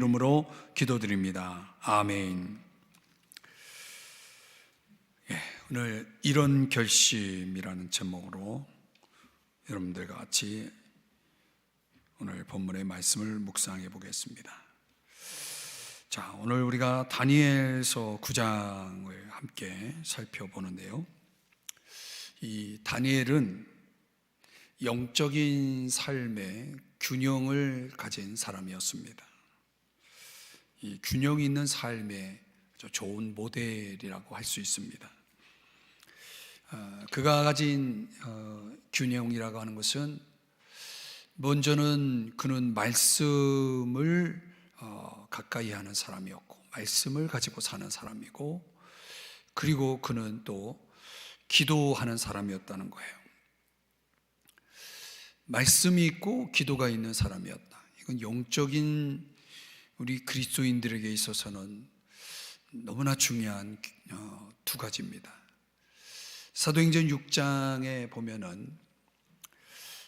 이름으로 기도드립니다. 아멘. 오늘 이런 결심이라는 제목으로 여러분들과 같이 오늘 본문의 말씀을 묵상해 보겠습니다. 자, 오늘 우리가 다니엘서 9장을 함께 살펴보는데요. 이 다니엘은 영적인 삶의 균형을 가진 사람이었습니다. 이 균형 있는 삶의 좋은 모델이라고 할 수 있습니다. 그가 가진 균형이라고 하는 것은 먼저는 그는 말씀을 가까이 하는 사람이었고, 말씀을 가지고 사는 사람이고, 그리고 그는 또 기도하는 사람이었다는 거예요. 말씀이 있고 기도가 있는 사람이었다. 이건 영적인 우리 그리스도인들에게 있어서는 너무나 중요한 두 가지입니다. 사도행전 6장에 보면은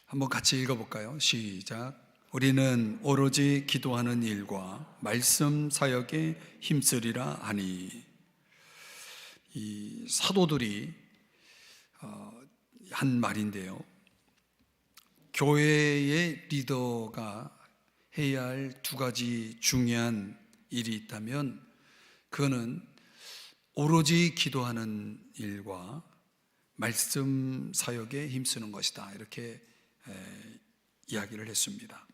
한번 같이 읽어볼까요? 시작. 우리는 오로지 기도하는 일과 말씀 사역에 힘쓰리라 하니. 이 사도들이 한 말인데요, 교회의 리더가 해야 할 두 가지 중요한 일이 있다면 그거는 오로지 기도하는 일과 말씀 사역에 힘쓰는 것이다, 이렇게 이야기를 했습니다.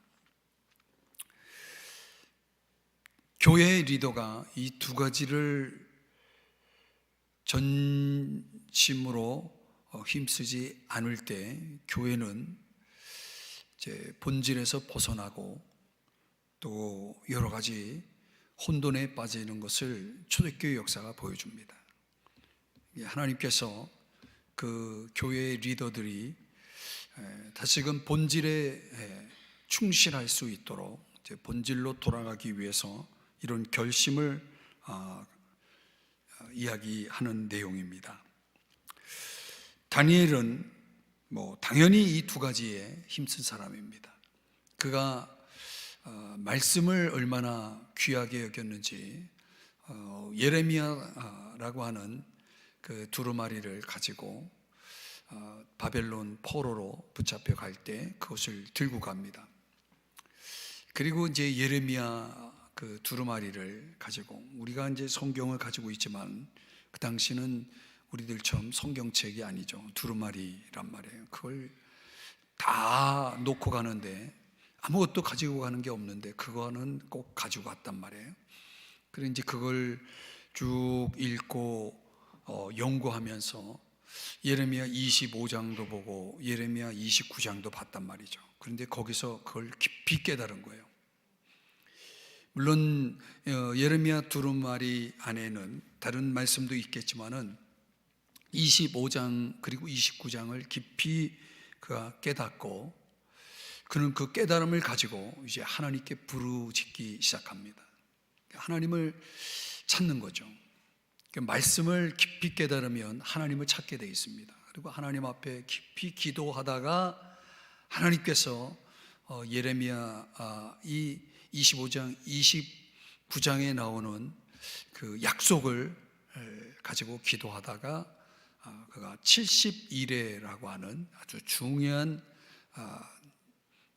교회의 리더가 이 두 가지를 전심으로 힘쓰지 않을 때 교회는 이제 본질에서 벗어나고 또 여러 가지 혼돈에 빠지는 것을 초대교회 역사가 보여줍니다. 하나님께서 그 교회의 리더들이 다시금 본질에 충실할 수 있도록 이제 본질로 돌아가기 위해서 이런 결심을 이야기하는 내용입니다. 다니엘은 당연히 이 두 가지에 힘쓴 사람입니다. 그가 말씀을 얼마나 귀하게 여겼는지 예레미야라고 하는 그 두루마리를 가지고 바벨론 포로로 붙잡혀 갈 때 그것을 들고 갑니다. 그리고 이제 예레미야 그 두루마리를 가지고, 우리가 이제 성경을 가지고 있지만 그 당시는 우리들처럼 성경책이 아니죠. 두루마리란 말이에요. 그걸 다 놓고 가는데 아무것도 가지고 가는 게 없는데 그거는 꼭 가지고 갔단 말이에요. 그래서 이제 그걸 쭉 읽고 연구하면서 예레미야 25장도 보고 예레미야 29장도 봤단 말이죠. 그런데 거기서 그걸 깊이 깨달은 거예요. 물론 예레미야 두루마리 안에는 다른 말씀도 있겠지만은 25장 그리고 29장을 깊이 그가 깨닫고, 그는 그 깨달음을 가지고 이제 하나님께 부르짖기 시작합니다. 하나님을 찾는 거죠. 말씀을 깊이 깨달으면 하나님을 찾게 되어 있습니다. 그리고 하나님 앞에 깊이 기도하다가 하나님께서 예레미야 이 25장, 29장에 나오는 그 약속을 가지고 기도하다가 그가 70일에라고 하는 아주 중요한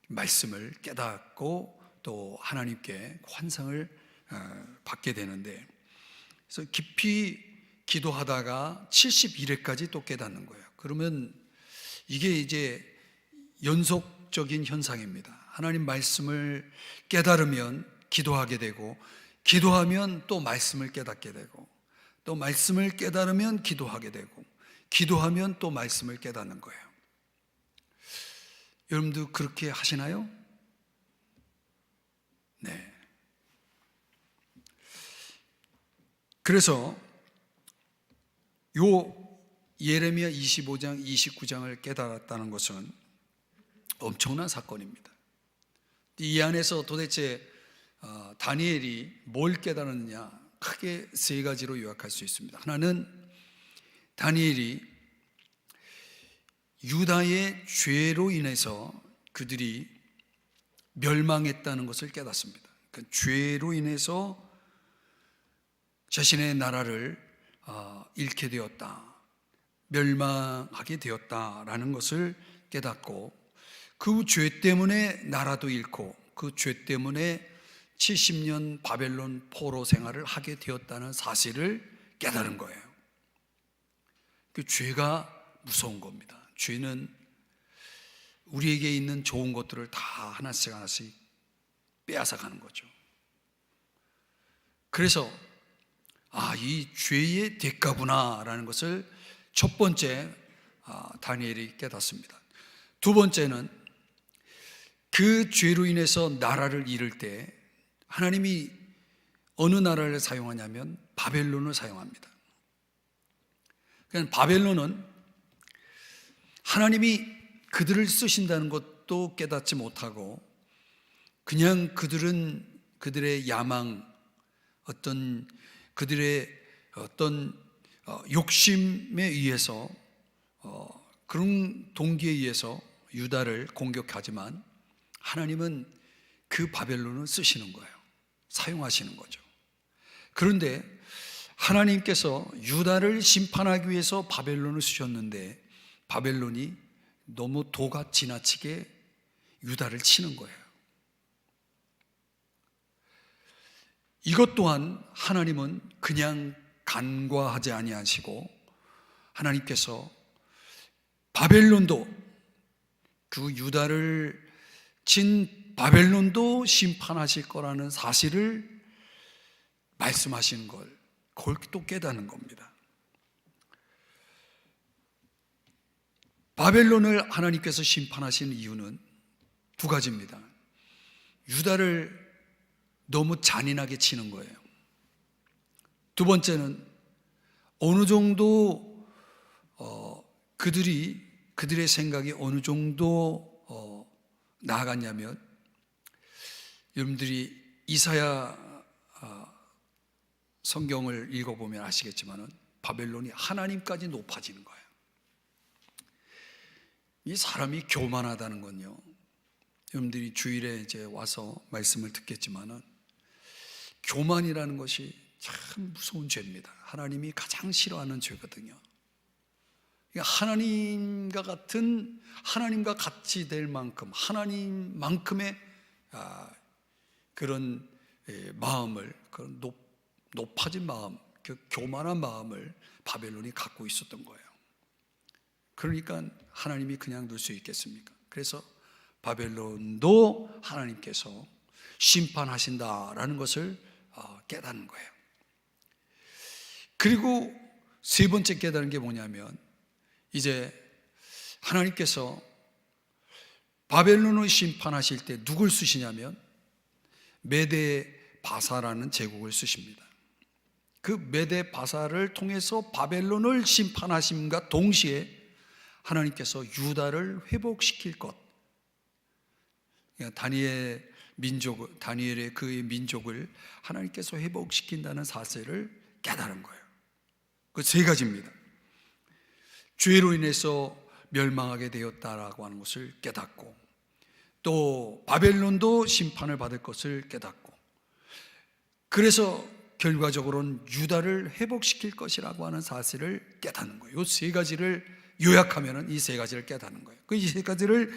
말씀을 깨닫고 또 하나님께 환상을 받게 되는데, 그래서 깊이 기도하다가 71회까지 또 깨닫는 거예요. 그러면 이게 이제 연속적인 현상입니다. 하나님 말씀을 깨달으면 기도하게 되고, 기도하면 또 말씀을 깨닫게 되고, 또 말씀을 깨달으면 기도하게 되고, 기도하면 또 말씀을 깨닫는 거예요. 여러분도 그렇게 하시나요? 네. 그래서 요 예레미야 25장, 29장을 깨달았다는 것은 엄청난 사건입니다. 이 안에서 도대체 다니엘이 뭘 깨달았느냐, 크게 세 가지로 요약할 수 있습니다. 하나는 다니엘이 유다의 죄로 인해서 그들이 멸망했다는 것을 깨닫습니다. 그 죄로 인해서 자신의 나라를 잃게 되었다, 멸망하게 되었다라는 것을 깨닫고, 그 죄 때문에 나라도 잃고 그 죄 때문에 70년 바벨론 포로 생활을 하게 되었다는 사실을 깨달은 거예요. 그 죄가 무서운 겁니다. 죄는 우리에게 있는 좋은 것들을 다 하나씩 하나씩 빼앗아 가는 거죠. 그래서 이 죄의 대가구나 라는 것을 첫 번째 다니엘이 깨닫습니다. 두 번째는 그 죄로 인해서 나라를 잃을 때 하나님이 어느 나라를 사용하냐면 바벨론을 사용합니다. 그러니까 바벨론은 하나님이 그들을 쓰신다는 것도 깨닫지 못하고 그냥 그들의 야망, 그들의 욕심에 의해서, 그런 동기에 의해서 유다를 공격하지만 하나님은 그 바벨론을 쓰시는 거예요. 사용하시는 거죠. 그런데 하나님께서 유다를 심판하기 위해서 바벨론을 쓰셨는데 바벨론이 너무 도가 지나치게 유다를 치는 거예요. 이것 또한 하나님은 그냥 간과하지 아니하시고 하나님께서 바벨론도, 그 유다를 친 바벨론도 심판하실 거라는 사실을 말씀하시는 걸, 그걸 또 깨닫는 겁니다. 바벨론을 하나님께서 심판하시는 이유는 두 가지입니다. 유다를 너무 잔인하게 치는 거예요. 두 번째는 어느 정도 그들의 생각이 어느 정도 나아갔냐면, 여러분들이 이사야 성경을 읽어보면 아시겠지만 바벨론이 하나님까지 높아지는 거예요. 이 사람이 교만하다는 건요, 여러분들이 주일에 이제 와서 말씀을 듣겠지만은 교만이라는 것이 참 무서운 죄입니다. 하나님이 가장 싫어하는 죄거든요. 하나님과 같이 될 만큼, 하나님만큼의 그런 마음을, 그런 높아진 마음, 그 교만한 마음을 바벨론이 갖고 있었던 거예요. 그러니까 하나님이 그냥 둘 수 있겠습니까? 그래서 바벨론도 하나님께서 심판하신다라는 것을 깨닫는 거예요. 그리고 세 번째 깨달은 게 뭐냐면, 이제 하나님께서 바벨론을 심판하실 때 누굴 쓰시냐면 메데 바사라는 제국을 쓰십니다. 그 메데 바사를 통해서 바벨론을 심판하심과 동시에 하나님께서 유다를 회복시킬 것, 다니엘의 그의 민족을 하나님께서 회복시킨다는 사실을 깨달은 거예요. 그 세 가지입니다. 죄로 인해서 멸망하게 되었다라고 하는 것을 깨닫고, 또 바벨론도 심판을 받을 것을 깨닫고, 그래서 결과적으로는 유다를 회복시킬 것이라고 하는 사실을 깨닫는 거예요. 이 세 가지를 요약하면 이 세 가지를 깨닫는 거예요. 이 세 가지를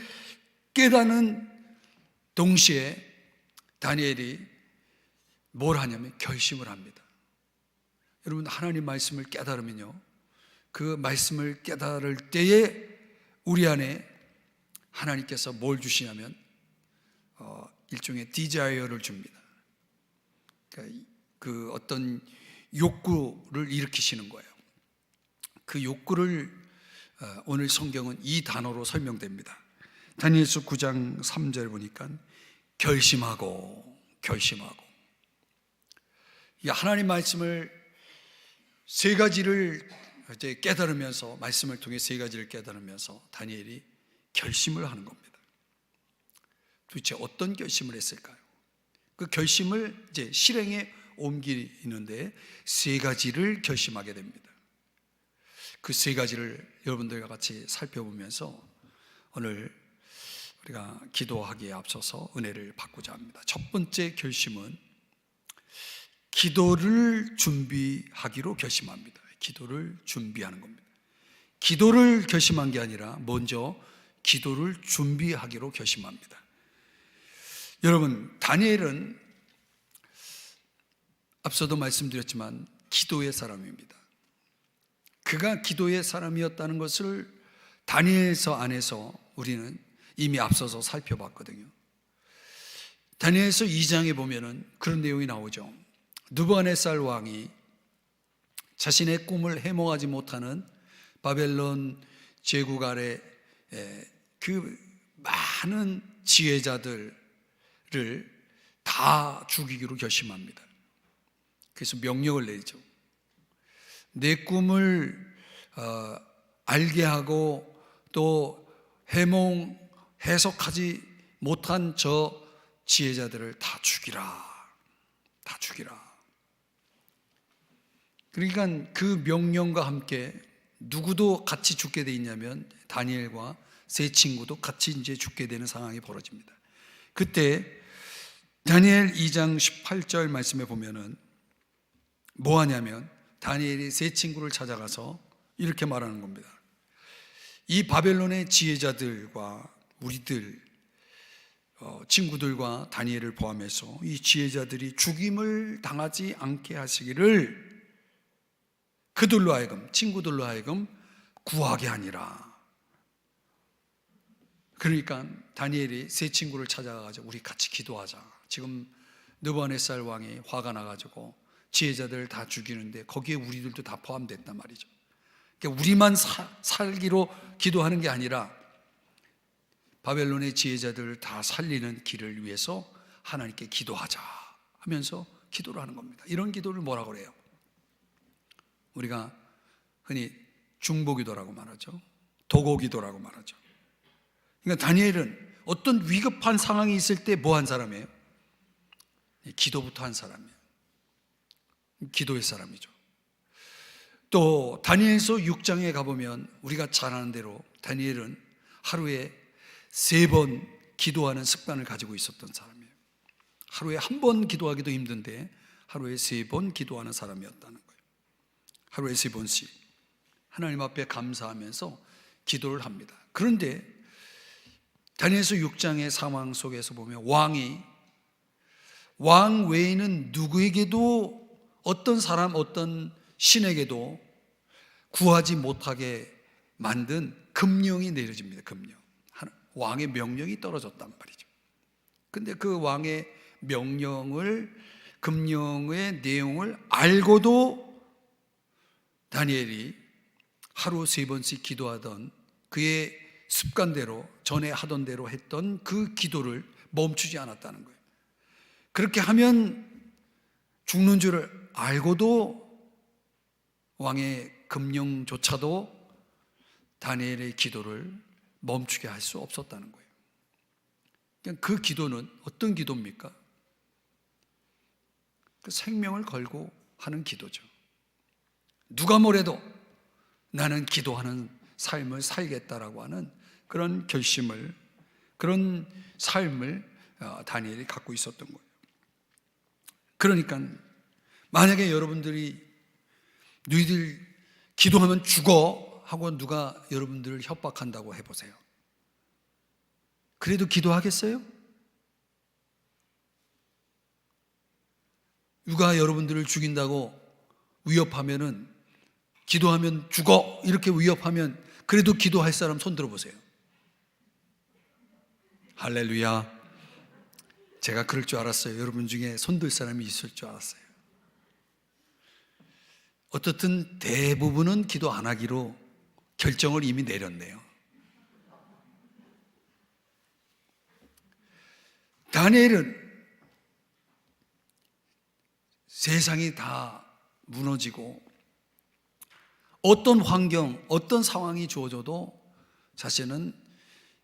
깨닫는 동시에 다니엘이 뭘 하냐면 결심을 합니다. 여러분, 하나님 말씀을 깨달으면요, 그 말씀을 깨달을 때에 우리 안에 하나님께서 뭘 주시냐면 일종의 디자이어를 줍니다. 그러니까 그 어떤 욕구를 일으키시는 거예요. 그 욕구를 오늘 성경은 이 단어로 설명됩니다. 다니엘서 9장 3절 보니까 결심하고. 이 하나님 말씀을 세 가지를 이제 깨달으면서, 말씀을 통해 세 가지를 깨달으면서 다니엘이 결심을 하는 겁니다. 도대체 어떤 결심을 했을까요? 그 결심을 이제 실행에 옮기는데 세 가지를 결심하게 됩니다. 그 세 가지를 여러분들과 같이 살펴보면서 오늘 우리가 기도하기에 앞서서 은혜를 받고자 합니다. 첫 번째 결심은 기도를 준비하기로 결심합니다. 기도를 준비하는 겁니다. 기도를 결심한 게 아니라 먼저 기도를 준비하기로 결심합니다. 여러분, 다니엘은 앞서도 말씀드렸지만 기도의 사람입니다. 그가 기도의 사람이었다는 것을 다니엘서 안에서 우리는 이미 앞서서 살펴봤거든요. 다니엘서 2장에 보면은 그런 내용이 나오죠. 느부갓네살 왕이 자신의 꿈을 해몽하지 못하는 바벨론 제국 아래 그 많은 지혜자들을 다 죽이기로 결심합니다. 그래서 명령을 내리죠. 내 꿈을 알게 하고 또 해몽 해석하지 못한 저 지혜자들을 다 죽이라. 다 죽이라. 그러니까 그 명령과 함께 누구도 같이 죽게 돼 있냐면 다니엘과 세 친구도 같이 이제 죽게 되는 상황이 벌어집니다. 그때 다니엘 2장 18절 말씀에 보면은 뭐 하냐면 다니엘이 세 친구를 찾아가서 이렇게 말하는 겁니다. 이 바벨론의 지혜자들과 우리들 친구들과 다니엘을 포함해서 이 지혜자들이 죽임을 당하지 않게 하시기를 그들로 하여금, 친구들로 하여금 구하게 하니라. 그러니까 다니엘이 세 친구를 찾아가지고 우리 같이 기도하자. 지금 느부갓네살 왕이 화가 나가지고 지혜자들을 다 죽이는데 거기에 우리들도 다 포함됐단 말이죠. 그러니까 우리만 살기로 기도하는 게 아니라 바벨론의 지혜자들을 다 살리는 길을 위해서 하나님께 기도하자 하면서 기도를 하는 겁니다. 이런 기도를 뭐라고 그래요? 우리가 흔히 중보기도라고 말하죠. 도고기도라고 말하죠. 그러니까 다니엘은 어떤 위급한 상황이 있을 때 뭐 한 사람이에요? 기도부터 한 사람이에요. 기도의 사람이죠. 또 다니엘서 6장에 가보면 우리가 잘 아는 대로 다니엘은 하루에 3번 기도하는 습관을 가지고 있었던 사람이에요. 하루에 한 번 기도하기도 힘든데 하루에 3번 기도하는 사람이었다는 거예요. 하루에 3번씩 하나님 앞에 감사하면서 기도를 합니다. 그런데 다니엘서 6장의 상황 속에서 보면 왕 외에는 누구에게도 어떤 사람, 어떤 신에게도 구하지 못하게 만든 금령이 내려집니다. 금령. 왕의 명령이 떨어졌단 말이죠. 근데 그 왕의 금령의 내용을 알고도 다니엘이 하루 3번씩 기도하던 그의 습관대로 전에 하던 대로 했던 그 기도를 멈추지 않았다는 거예요. 그렇게 하면 죽는 줄을 알고도 왕의 금령조차도 다니엘의 기도를 멈추게 할 수 없었다는 거예요. 그 기도는 어떤 기도입니까? 그 생명을 걸고 하는 기도죠. 누가 뭐래도 나는 기도하는 삶을 살겠다라고 하는 그런 결심을, 그런 삶을 다니엘이 갖고 있었던 거예요. 그러니까 만약에 여러분들이 너희들 기도하면 죽어 하고 누가 여러분들을 협박한다고 해보세요. 그래도 기도하겠어요? 누가 여러분들을 죽인다고 위협하면은 기도하면 죽어 이렇게 위협하면 그래도 기도할 사람 손 들어보세요. 할렐루야. 제가 그럴 줄 알았어요. 여러분 중에 손 들 사람이 있을 줄 알았어요. 어떻든 대부분은 기도 안 하기로 결정을 이미 내렸네요. 다니엘은 세상이 다 무너지고 어떤 환경, 어떤 상황이 주어져도 자신은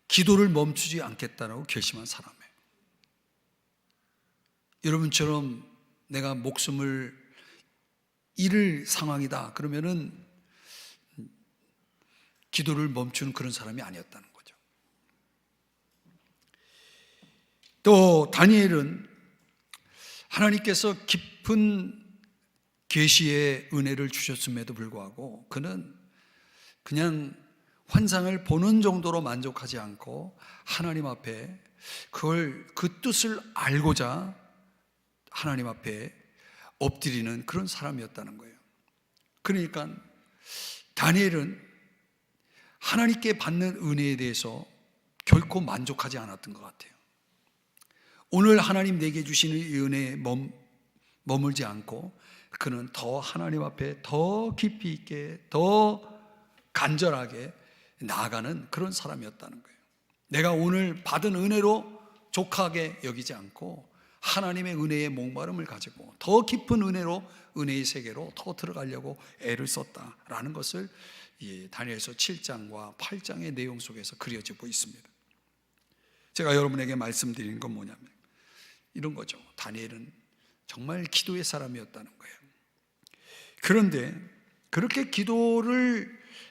기도를 멈추지 않겠다라고 결심한 사람이에요. 여러분처럼 내가 목숨을 잃을 상황이다 그러면은 기도를 멈추는 그런 사람이 아니었다는 거죠. 또 다니엘은 하나님께서 깊은 계시의 은혜를 주셨음에도 불구하고 그는 그냥 환상을 보는 정도로 만족하지 않고 하나님 앞에 그 뜻을 알고자 하나님 앞에 엎드리는 그런 사람이었다는 거예요. 그러니까 다니엘은 하나님께 받는 은혜에 대해서 결코 만족하지 않았던 것 같아요. 오늘 하나님 내게 주시는 이 은혜에 머물지 않고 그는 더 하나님 앞에 더 깊이 있게 더 간절하게 나아가는 그런 사람이었다는 거예요. 내가 오늘 받은 은혜로 족하게 여기지 않고 하나님의 은혜의 목마름을 가지고 더 깊은 은혜로 은혜의 세계로 더 들어가려고 애를 썼다라는 것을 다니엘서 7장과 8장의 내용 속에서 그려지고 있습니다. 제가 여러분에게 말씀드리는 건 뭐냐면 이런 거죠. 다니엘은 정말 기도의 사람이었다는 거예요. 그런데 그렇게 기도하는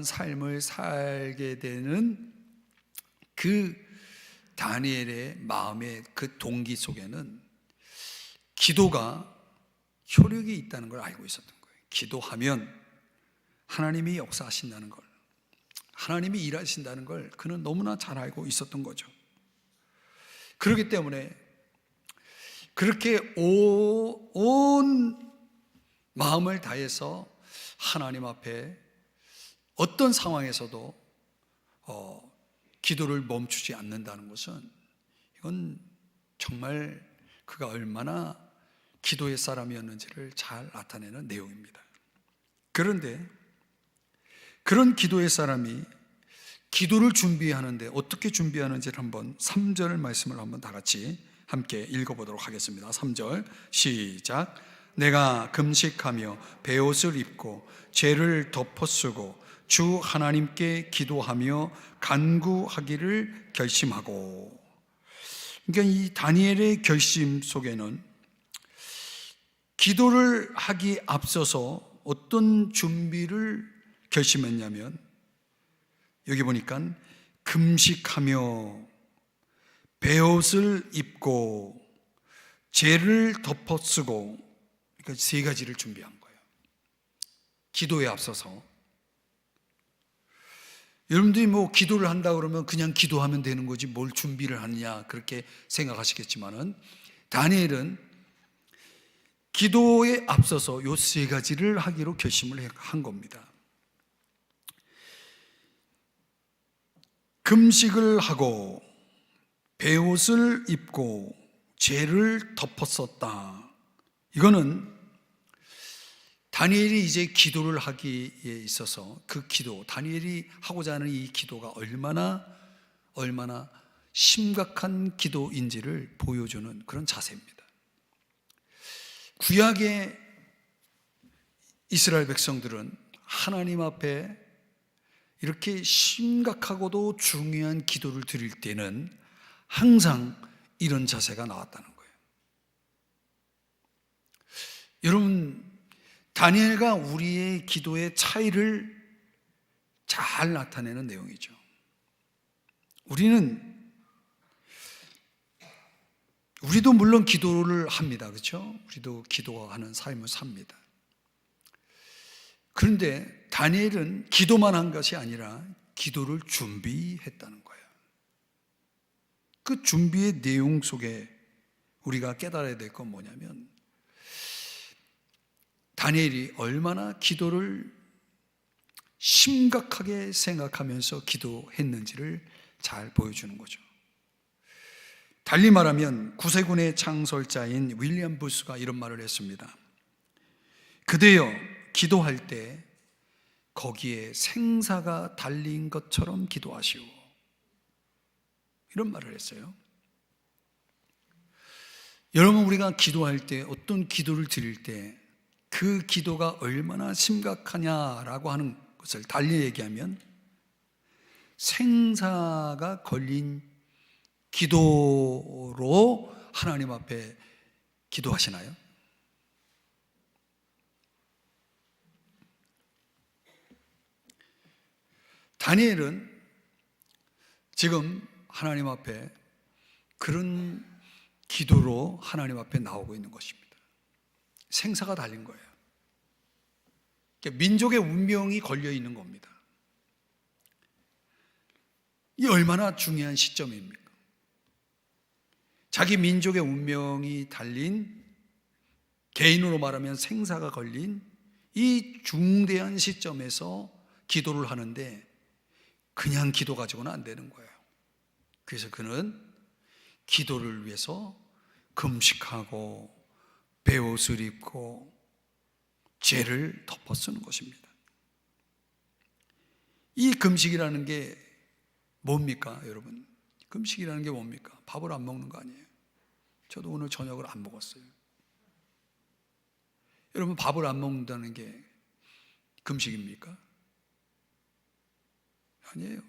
삶을 살게 되는 그 다니엘의 마음의 그 동기 속에는 기도가 효력이 있다는 걸 알고 있었던 거예요. 기도하면 하나님이 역사하신다는 걸, 하나님이 일하신다는 걸 그는 너무나 잘 알고 있었던 거죠. 그렇기 때문에 그렇게 온 마음을 다해서 하나님 앞에 어떤 상황에서도 기도를 멈추지 않는다는 것은 이건 정말 그가 얼마나 기도의 사람이었는지를 잘 나타내는 내용입니다. 그런데 그런 기도의 사람이 기도를 준비하는데 어떻게 준비하는지를 한번 3절 말씀을 한번 다 같이 함께 읽어보도록 하겠습니다. 3절 시작. 내가 금식하며 베옷을 입고 죄를 덮어쓰고 주 하나님께 기도하며 간구하기를 결심하고. 그러니까 이 다니엘의 결심 속에는 기도를 하기 앞서서 어떤 준비를 결심했냐면 여기 보니까 금식하며 베옷을 입고 죄를 덮어쓰고, 그러니까 세 가지를 준비한 거예요. 기도에 앞서서. 여러분들이 뭐 기도를 한다 그러면 그냥 기도하면 되는 거지 뭘 준비를 하느냐 그렇게 생각하시겠지만은 다니엘은 기도에 앞서서 요 세 가지를 하기로 결심을 한 겁니다. 금식을 하고 베옷을 입고 죄를 덮었었다. 이거는 다니엘이 이제 기도를 하기에 있어서 그 기도, 다니엘이 하고자 하는 이 기도가 얼마나 심각한 기도인지를 보여주는 그런 자세입니다. 구약의 이스라엘 백성들은 하나님 앞에 이렇게 심각하고도 중요한 기도를 드릴 때는 항상 이런 자세가 나왔다는 거예요. 여러분, 다니엘과 우리의 기도의 차이를 잘 나타내는 내용이죠. 우리도 물론 기도를 합니다. 그렇죠? 우리도 기도하는 삶을 삽니다. 그런데 다니엘은 기도만 한 것이 아니라 기도를 준비했다는 거예요. 그 준비의 내용 속에 우리가 깨달아야 될 건 뭐냐면 다니엘이 얼마나 기도를 심각하게 생각하면서 기도했는지를 잘 보여주는 거죠. 달리 말하면 구세군의 창설자인 윌리엄 부스가 이런 말을 했습니다. 그대여 기도할 때 거기에 생사가 달린 것처럼 기도하시오. 이런 말을 했어요. 여러분, 우리가 기도할 때 어떤 기도를 드릴 때 그 기도가 얼마나 심각하냐라고 하는 것을 달리 얘기하면 생사가 걸린 기도로 하나님 앞에 기도하시나요? 다니엘은 지금 하나님 앞에 그런 기도로 하나님 앞에 나오고 있는 것입니다. 생사가 달린 거예요. 민족의 운명이 걸려 있는 겁니다. 이 얼마나 중요한 시점입니까? 자기 민족의 운명이 달린, 개인으로 말하면 생사가 걸린 이 중대한 시점에서 기도를 하는데 그냥 기도 가지고는 안 되는 거예요. 그래서 그는 기도를 위해서 금식하고 베옷을 입고 죄를 덮어 쓰는 것입니다. 이 금식이라는 게 뭡니까, 여러분? 금식이라는 게 뭡니까? 밥을 안 먹는 거 아니에요? 저도 오늘 저녁을 안 먹었어요. 여러분, 밥을 안 먹는다는 게 금식입니까? 아니에요.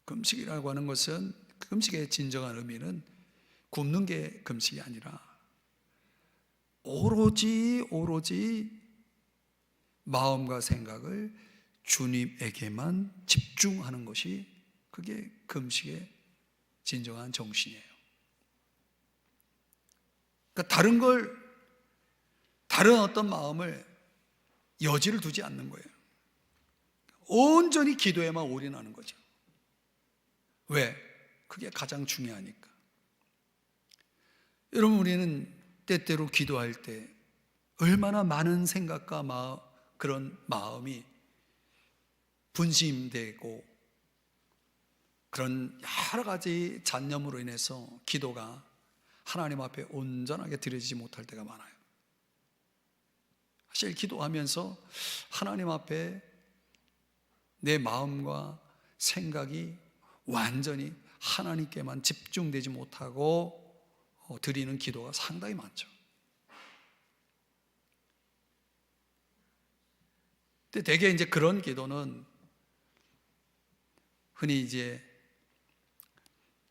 금식이라고 하는 것은, 금식의 진정한 의미는 굶는 게 금식이 아니라 오로지 마음과 생각을 주님에게만 집중하는 것이, 그게 금식의 진정한 정신이에요. 그러니까 다른 어떤 마음을 여지를 두지 않는 거예요. 온전히 기도에만 올인하는 거죠. 왜? 그게 가장 중요하니까. 여러분, 우리는 때때로 기도할 때 얼마나 많은 생각과 그런 마음이 분심되고 그런 여러 가지 잡념으로 인해서 기도가 하나님 앞에 온전하게 드려지지 못할 때가 많아요. 사실 기도하면서 하나님 앞에 내 마음과 생각이 완전히 하나님께만 집중되지 못하고 드리는 기도가 상당히 많죠. 근데 대개 이제 그런 기도는 흔히 이제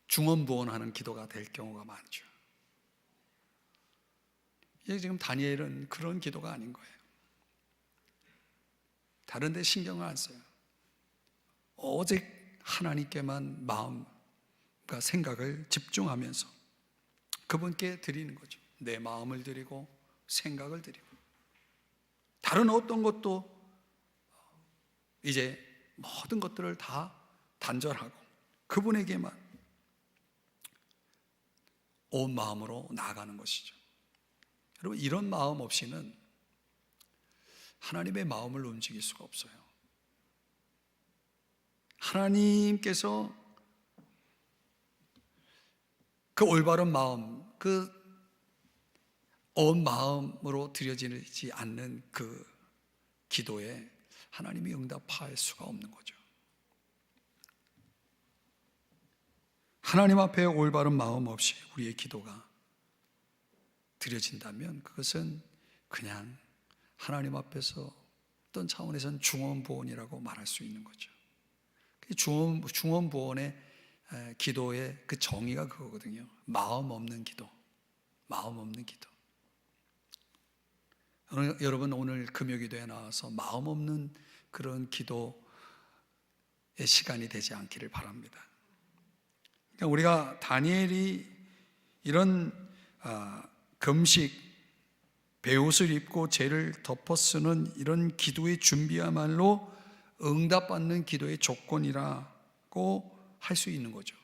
중언부언하는 기도가 될 경우가 많죠. 지금 다니엘은 그런 기도가 아닌 거예요. 다른 데 신경을 안 써요. 오직 하나님께만 마음과 생각을 집중하면서 그분께 드리는 거죠. 내 마음을 드리고 생각을 드리고, 다른 어떤 것도 이제 모든 것들을 다 단절하고 그분에게만 온 마음으로 나아가는 것이죠. 여러분, 이런 마음 없이는 하나님의 마음을 움직일 수가 없어요. 하나님께서 그 올바른 마음, 그 온 마음으로 드려지지 않는 그 기도에 하나님이 응답할 수가 없는 거죠. 하나님 앞에 올바른 마음 없이 우리의 기도가 드려진다면 그것은 그냥 하나님 앞에서 어떤 차원에서는 중언부언이라고 말할 수 있는 거죠. 중언부언의 기도의 그 정의가 그거거든요. 마음 없는 기도. 마음 없는 기도. 여러분, 오늘 금요기도에 나와서 마음 없는 그런 기도의 시간이 되지 않기를 바랍니다. 그러니까 우리가 다니엘이 이런 금식, 베옷을 입고 죄를 덮어 쓰는 이런 기도의 준비야말로 응답받는 기도의 조건이라고 할 수 있는 거죠.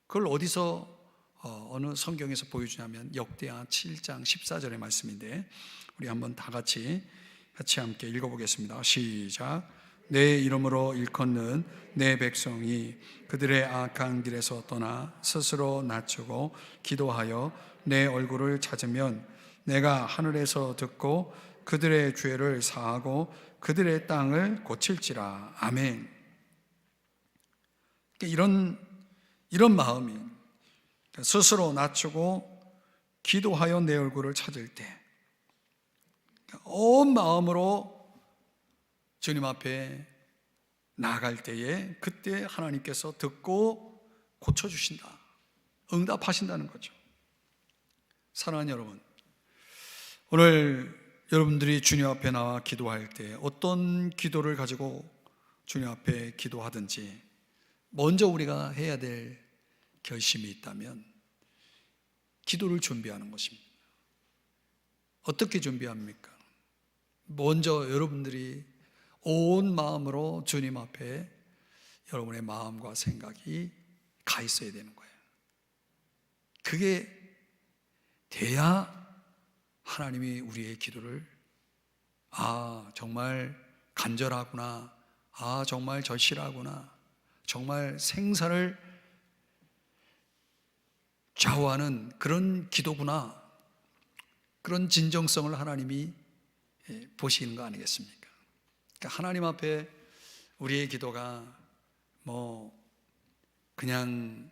그걸 어디서 어느 성경에서 보여주냐면 역대하 7장 14절의 말씀인데, 우리 한번 다 같이 함께 읽어보겠습니다. 시작. 내 이름으로 일컫는 내 백성이 그들의 악한 길에서 떠나 스스로 낮추고 기도하여 내 얼굴을 찾으면 내가 하늘에서 듣고 그들의 죄를 사하고 그들의 땅을 고칠지라. 아멘. 이런 마음이, 스스로 낮추고 기도하여 내 얼굴을 찾을 때 온 마음으로 주님 앞에 나아갈 때에 그때 하나님께서 듣고 고쳐주신다, 응답하신다는 거죠. 사랑하는 여러분, 오늘 여러분들이 주님 앞에 나와 기도할 때 어떤 기도를 가지고 주님 앞에 기도하든지 먼저 우리가 해야 될 결심이 있다면 기도를 준비하는 것입니다. 어떻게 준비합니까? 먼저 여러분들이 온 마음으로 주님 앞에 여러분의 마음과 생각이 가 있어야 되는 거예요. 그게 돼야 하나님이 우리의 기도를 정말 간절하구나, 정말 절실하구나, 정말 생사를 좌우하는 그런 기도구나, 그런 진정성을 하나님이 보시는 거 아니겠습니까? 그러니까 하나님 앞에 우리의 기도가 그냥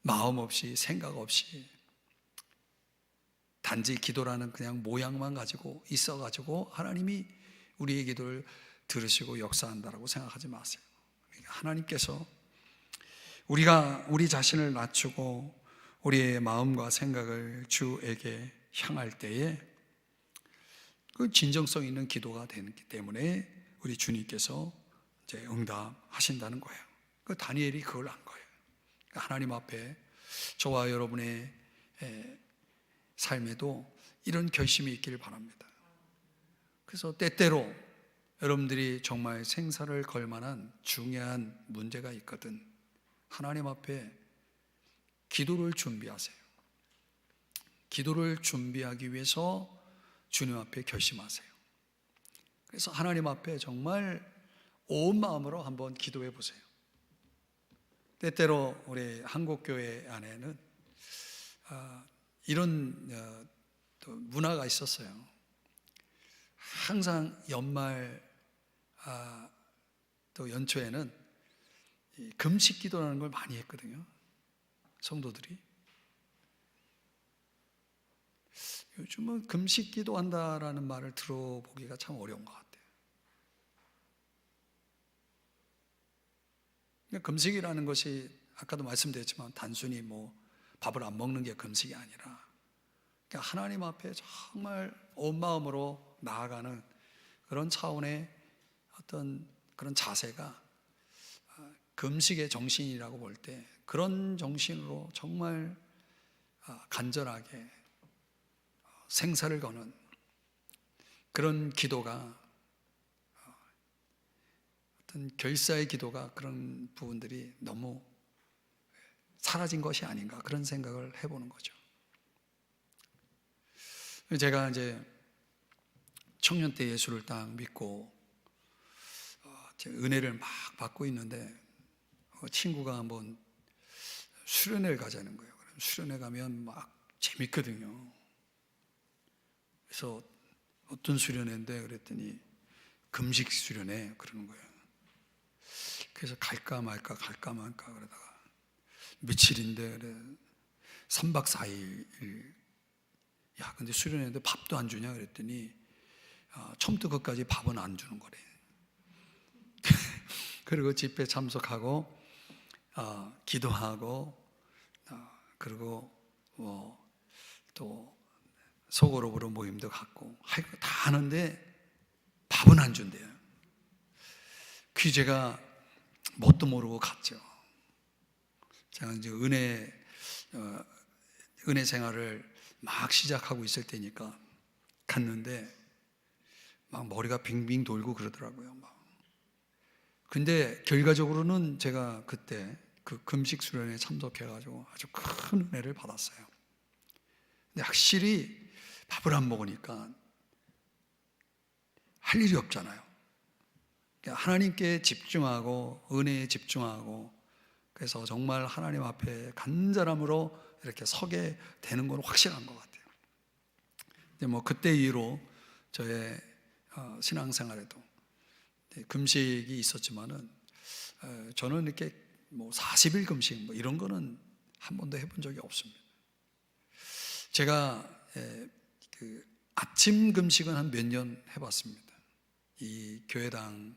마음 없이 생각 없이 단지 기도라는 그냥 모양만 가지고 있어가지고 하나님이 우리의 기도를 들으시고 역사한다라고 생각하지 마세요. 하나님께서 우리가 우리 자신을 낮추고 우리의 마음과 생각을 주에게 향할 때에 그 진정성 있는 기도가 되기 때문에 우리 주님께서 이제 응답하신다는 거예요. 그 다니엘이 그걸 안 거예요. 하나님 앞에 저와 여러분의 삶에도 이런 결심이 있기를 바랍니다. 그래서 때때로 여러분들이 정말 생사를 걸 만한 중요한 문제가 있거든 하나님 앞에 기도를 준비하세요. 기도를 준비하기 위해서 주님 앞에 결심하세요. 그래서 하나님 앞에 정말 온 마음으로 한번 기도해 보세요. 때때로 우리 한국교회 안에는 이런 또 문화가 있었어요. 항상 연말 또 연초에는 금식 기도라는 걸 많이 했거든요. 성도들이. 요즘은 금식 기도한다라는 말을 들어보기가 참 어려운 것 같아요. 금식이라는 것이 아까도 말씀드렸지만 단순히 밥을 안 먹는 게 금식이 아니라 그러니까 하나님 앞에 정말 온 마음으로 나아가는 그런 차원의 어떤 그런 자세가 금식의 정신이라고 볼 때 그런 정신으로 정말 간절하게 생사를 거는 그런 기도가 어떤 결사의 기도가 그런 부분들이 너무 사라진 것이 아닌가 그런 생각을 해보는 거죠. 제가 이제 청년 때 예수를 딱 믿고 은혜를 막 받고 있는데 친구가 한번 수련회를 가자는 거예요. 수련회 가면 막 재밌거든요. 그래서 어떤 수련회인데 그랬더니 금식 수련회 그러는 거예요. 그래서 갈까 말까 그러다가 며칠인데 그래 3박 4일 야 근데 수련회인데 밥도 안 주냐 그랬더니 처음부터 끝까지 밥은 안 주는 거래. 그리고 집회 참석하고 기도하고 그리고 또 소그룹으로 모임도 갖고 다 하는데 밥은 안 준대요. 그 제가 뭣도 모르고 갔죠. 제가 이제 은혜 생활을 막 시작하고 있을 때니까 갔는데 막 머리가 빙빙 돌고 그러더라고요. 근데 결과적으로는 제가 그때 그 금식 수련회에 참석해가지고 아주 큰 은혜를 받았어요. 근데 확실히 밥을 안 먹으니까 할 일이 없잖아요. 하나님께 집중하고 은혜에 집중하고 그래서 정말 하나님 앞에 간절함으로 이렇게 서게 되는 건 확실한 것 같아요. 근데 그때 이후로 저의 신앙생활에도 금식이 있었지만은 저는 이렇게 40일 금식 이런 거는 한 번도 해본 적이 없습니다. 제가 그 아침 금식은 한 몇 년 해봤습니다. 이 교회당이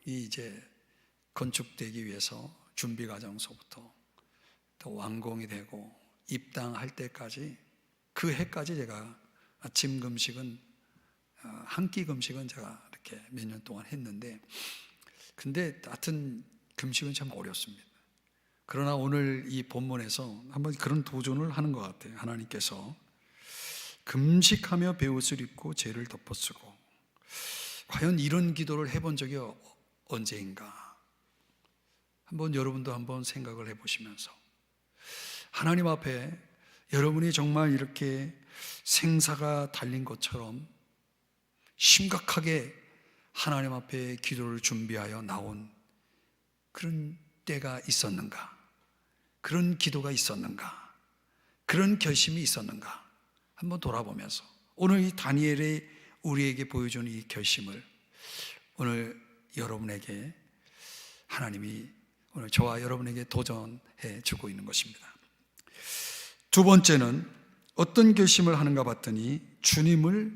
이제 건축되기 위해서 준비 과정서부터 또 완공이 되고 입당할 때까지 그 해까지 제가 아침 금식은 한 끼 금식은 제가 이렇게 몇 년 동안 했는데 근데 하여튼 금식은 참 어렵습니다. 그러나 오늘 이 본문에서 한번 그런 도전을 하는 것 같아요. 하나님께서 금식하며 베옷을 입고 죄를 덮어쓰고, 과연 이런 기도를 해본 적이 언제인가? 한번 여러분도 한번 생각을 해보시면서, 하나님 앞에 여러분이 정말 이렇게 생사가 달린 것처럼 심각하게 하나님 앞에 기도를 준비하여 나온 그런 때가 있었는가? 그런 기도가 있었는가? 그런 결심이 있었는가? 한번 돌아보면서 오늘 이 다니엘이 우리에게 보여주는 이 결심을 오늘 여러분에게 하나님이 오늘 저와 여러분에게 도전해 주고 있는 것입니다. 두 번째는 어떤 결심을 하는가 봤더니 주님을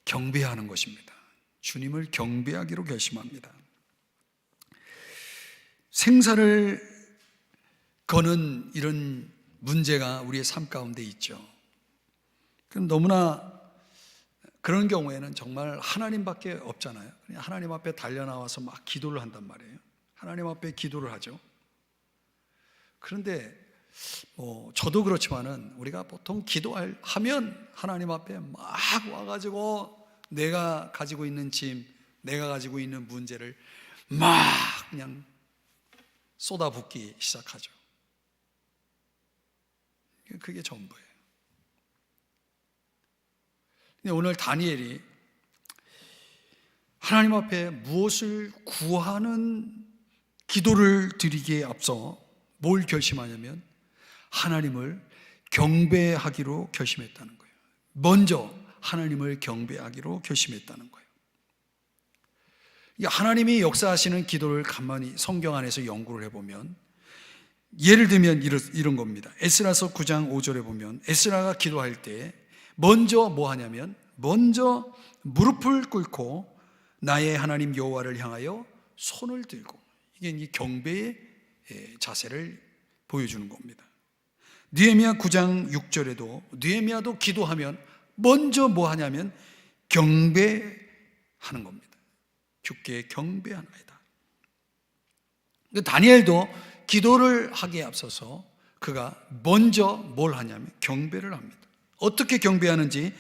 경배하는 것입니다. 주님을 경배하기로 결심합니다. 생사를 거는 이런 문제가 우리의 삶 가운데 있죠. 그럼 너무나 그런 경우에는 정말 하나님밖에 없잖아요. 그냥 하나님 앞에 달려나와서 막 기도를 한단 말이에요. 하나님 앞에 기도를 하죠. 그런데 저도 그렇지만은 우리가 보통 기도하면 하나님 앞에 막 와가지고 내가 가지고 있는 짐, 내가 가지고 있는 문제를 막 그냥 쏟아붓기 시작하죠. 그게 전부예요. 근데 오늘 다니엘이 하나님 앞에 무엇을 구하는 기도를 드리기에 앞서 뭘 결심하냐면 하나님을 경배하기로 결심했다는 거예요. 먼저 하나님을 경배하기로 결심했다는 거예요. 하나님이 역사하시는 기도를 가만히 성경 안에서 연구를 해보면 예를 들면 이런 겁니다. 에스라서 9장 5절에 보면 에스라가 기도할 때 먼저 뭐 하냐면 먼저 무릎을 꿇고 나의 하나님 여호와를 향하여 손을 들고, 이게 이 경배의 자세를 보여주는 겁니다. 느헤미야 9장 6절에도 느헤미야도 기도하면 먼저 뭐 하냐면 경배하는 겁니다. 주께 경배하나이다. 다니엘도 기도를 하기에 앞서서 그가 먼저 뭘 하냐면 경배를 합니다. 어떻게 경배하는지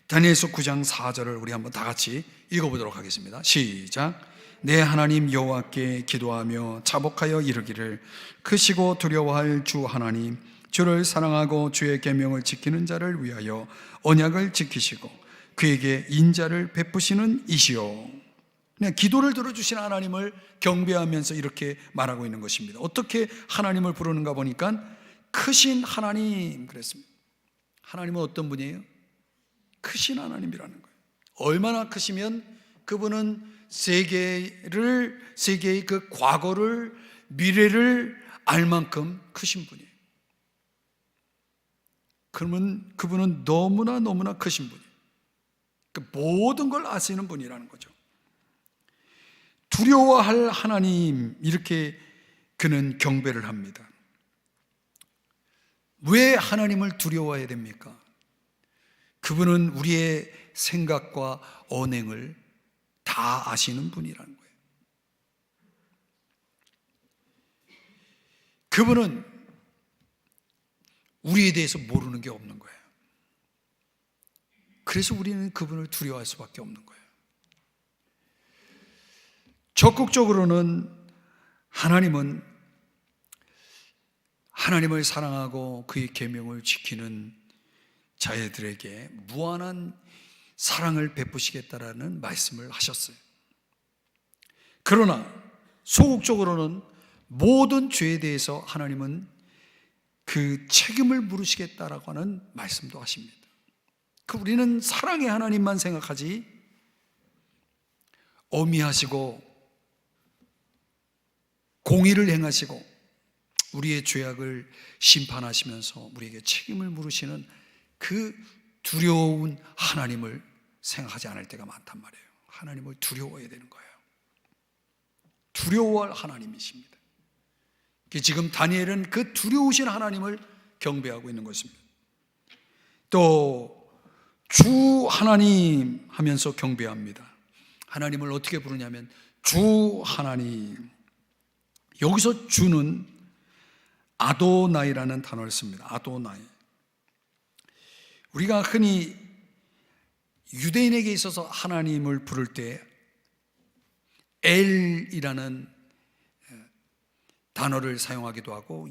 다니엘서 9장 4절을 우리 한번 다 같이 읽어보도록 하겠습니다. 시작. 내 하나님 여호와께 기도하며 자복하여 이르기를 크시고 두려워할 주 하나님, 주를 사랑하고 주의 계명을 지키는 자를 위하여 언약을 지키시고 그에게 인자를 베푸시는 이시오. 그냥 기도를 들어주신 하나님을 경배하면서 이렇게 말하고 있는 것입니다. 어떻게 하나님을 부르는가 보니까 크신 하나님 그랬습니다. 하나님은 어떤 분이에요? 크신 하나님이라는 거예요. 얼마나 크시면 그분은 세계의 그 과거를, 미래를 알 만큼 크신 분이에요. 그러면 그분은 너무나 크신 분이에요. 그 모든 걸 아시는 분이라는 거죠. 두려워할 하나님, 이렇게 그는 경배를 합니다. 왜 하나님을 두려워해야 됩니까? 그분은 우리의 생각과 언행을 다 아시는 분이라는 거예요. 그분은 우리에 대해서 모르는 게 없는 거예요. 그래서 우리는 그분을 두려워할 수밖에 없는 거예요. 적극적으로는 하나님은 하나님을 사랑하고 그의 계명을 지키는 자들에게 무한한 사랑을 베푸시겠다라는 말씀을 하셨어요. 그러나 소극적으로는 모든 죄에 대해서 하나님은 그 책임을 물으시겠다라고 하는 말씀도 하십니다. 우리는 사랑의 하나님만 생각하지 어미하시고 공의를 행하시고 우리의 죄악을 심판하시면서 우리에게 책임을 물으시는 그 두려운 하나님을 생각하지 않을 때가 많단 말이에요. 하나님을 두려워해야 되는 거예요. 두려워할 하나님이십니다. 지금 다니엘은 그 두려우신 하나님을 경배하고 있는 것입니다. 또 주 하나님 하면서 경배합니다. 하나님을 어떻게 부르냐면 주 하나님. 여기서 주는 아도나이라는 단어를 씁니다. 아도나이. 우리가 흔히 유대인에게 있어서 하나님을 부를 때 엘이라는 단어를 사용하기도 하고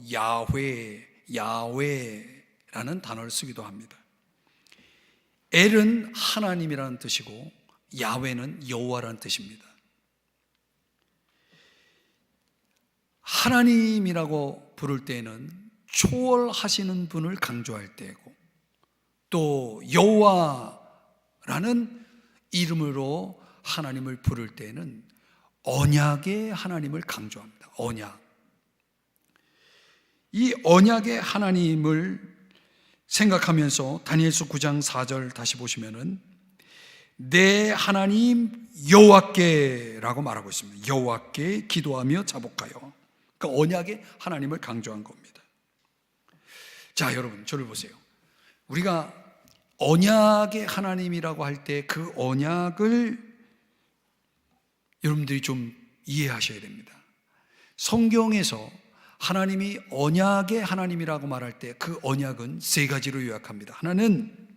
야훼라는 단어를 쓰기도 합니다. 엘은 하나님이라는 뜻이고 야훼는 여호와라는 뜻입니다. 하나님이라고 부를 때는 초월하시는 분을 강조할 때고, 또 여호와라는 이름으로 하나님을 부를 때는 언약의 하나님을 강조합니다. 언약. 이 언약의 하나님을 생각하면서 다니엘서 9장 4절 다시 보시면은 내 하나님 여호와께라고 말하고 있습니다. 여호와께 기도하며 자복하여. 그러니까 언약의 하나님을 강조한 겁니다. 자, 여러분 저를 보세요. 우리가 언약의 하나님이라고 할 때 그 언약을 여러분들이 좀 이해하셔야 됩니다. 성경에서 하나님이 언약의 하나님이라고 말할 때 그 언약은 세 가지로 요약합니다. 하나는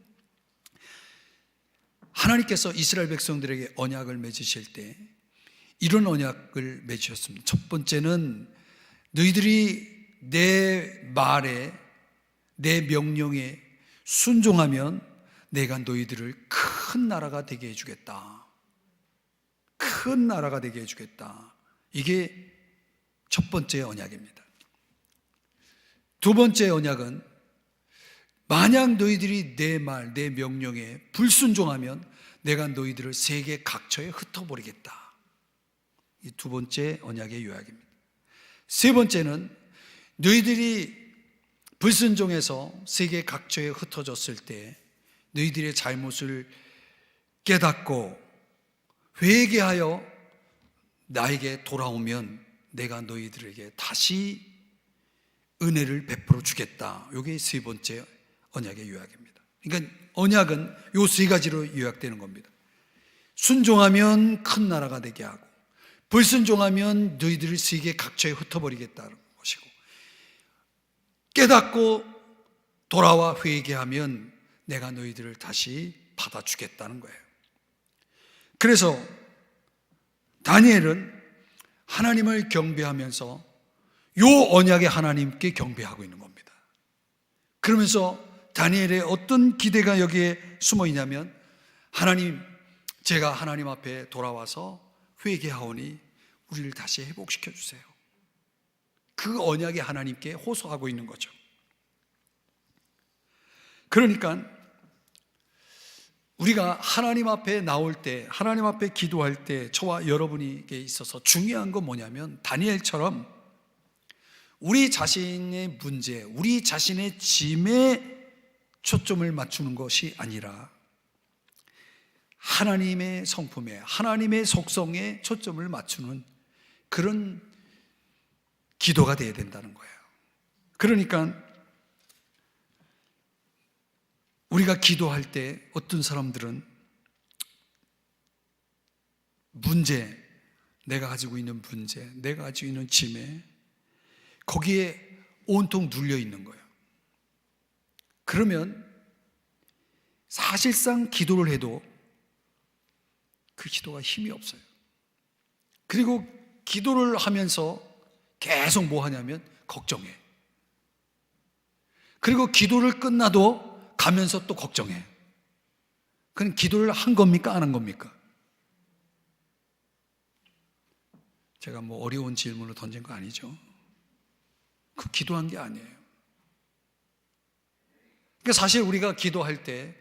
하나님께서 이스라엘 백성들에게 언약을 맺으실 때 이런 언약을 맺으셨습니다. 첫 번째는 너희들이 내 말에, 내 명령에 순종하면 내가 너희들을 큰 나라가 되게 해주겠다. 큰 나라가 되게 해주겠다. 이게 첫 번째 언약입니다. 두 번째 언약은 만약 너희들이 내 말, 내 명령에 불순종하면 내가 너희들을 세계 각처에 흩어버리겠다. 이 두 번째 언약의 요약입니다. 세 번째는 너희들이 불순종해서 세계 각처에 흩어졌을 때 너희들의 잘못을 깨닫고 회개하여 나에게 돌아오면 내가 너희들에게 다시 은혜를 베풀어 주겠다. 이게 세 번째 언약의 요약입니다. 그러니까 언약은 이 세 가지로 요약되는 겁니다. 순종하면 큰 나라가 되게 하고, 불순종하면 너희들을 세계 각처에 흩어버리겠다는 것이고, 깨닫고 돌아와 회개하면 내가 너희들을 다시 받아주겠다는 거예요. 그래서 다니엘은 하나님을 경배하면서 요 언약의 하나님께 경배하고 있는 겁니다. 그러면서 다니엘의 어떤 기대가 여기에 숨어 있냐면, 하나님, 제가 하나님 앞에 돌아와서 회개하오니 우리를 다시 회복시켜 주세요. 그 언약의 하나님께 호소하고 있는 거죠. 그러니까 우리가 하나님 앞에 나올 때, 하나님 앞에 기도할 때 저와 여러분에게 있어서 중요한 건 뭐냐면, 다니엘처럼 우리 자신의 문제, 우리 자신의 짐에 초점을 맞추는 것이 아니라 하나님의 성품에, 하나님의 속성에 초점을 맞추는 그런 기도가 되어야 된다는 거예요. 그러니까 우리가 기도할 때 어떤 사람들은 문제, 내가 가지고 있는 문제, 내가 가지고 있는 짐에 거기에 온통 눌려 있는 거예요. 그러면 사실상 기도를 해도 그 기도가 힘이 없어요. 그리고 기도를 하면서 계속 뭐 하냐면 걱정해. 그리고 기도를 끝나도 가면서 또 걱정해. 그럼 기도를 한 겁니까? 안 한 겁니까? 제가 뭐 어려운 질문을 던진 거 아니죠? 그 기도한 게 아니에요. 그러니까 사실 우리가 기도할 때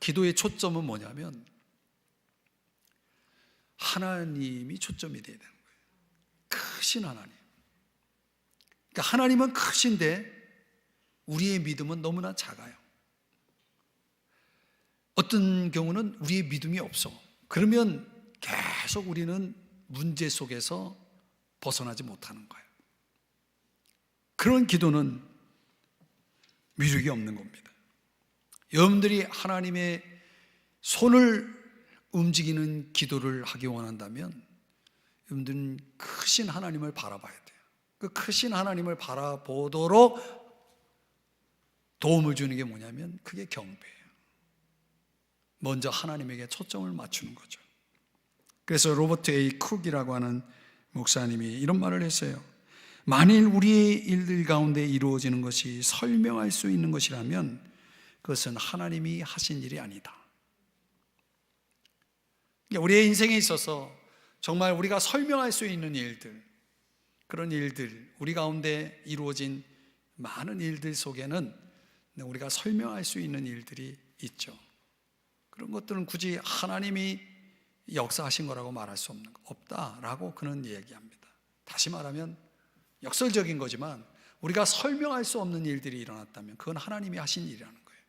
기도의 초점은 뭐냐면 하나님이 초점이 돼야 되는 거예요. 크신 하나님. 그러니까 하나님은 크신데 우리의 믿음은 너무나 작아요. 어떤 경우는 우리의 믿음이 없어. 그러면 계속 우리는 문제 속에서 벗어나지 못하는 거예요. 그런 기도는 위력이 없는 겁니다. 여러분들이 하나님의 손을 움직이는 기도를 하기 원한다면 여러분들은 크신 하나님을 바라봐야 돼요. 그 크신 하나님을 바라보도록 도움을 주는 게 뭐냐면 그게 경배예요. 먼저 하나님에게 초점을 맞추는 거죠. 그래서 로버트 A 쿡이라고 하는 목사님이 이런 말을 했어요. 만일 우리의 일들 가운데 이루어지는 것이 설명할 수 있는 것이라면 그것은 하나님이 하신 일이 아니다. 우리의 인생에 있어서 정말 우리가 설명할 수 있는 일들, 그런 일들, 우리 가운데 이루어진 많은 일들 속에는 우리가 설명할 수 있는 일들이 있죠. 그런 것들은 굳이 하나님이 역사하신 거라고 말할 수 없다라고 그는 얘기합니다. 다시 말하면 역설적인 거지만 우리가 설명할 수 없는 일들이 일어났다면 그건 하나님이 하신 일이라는 거예요.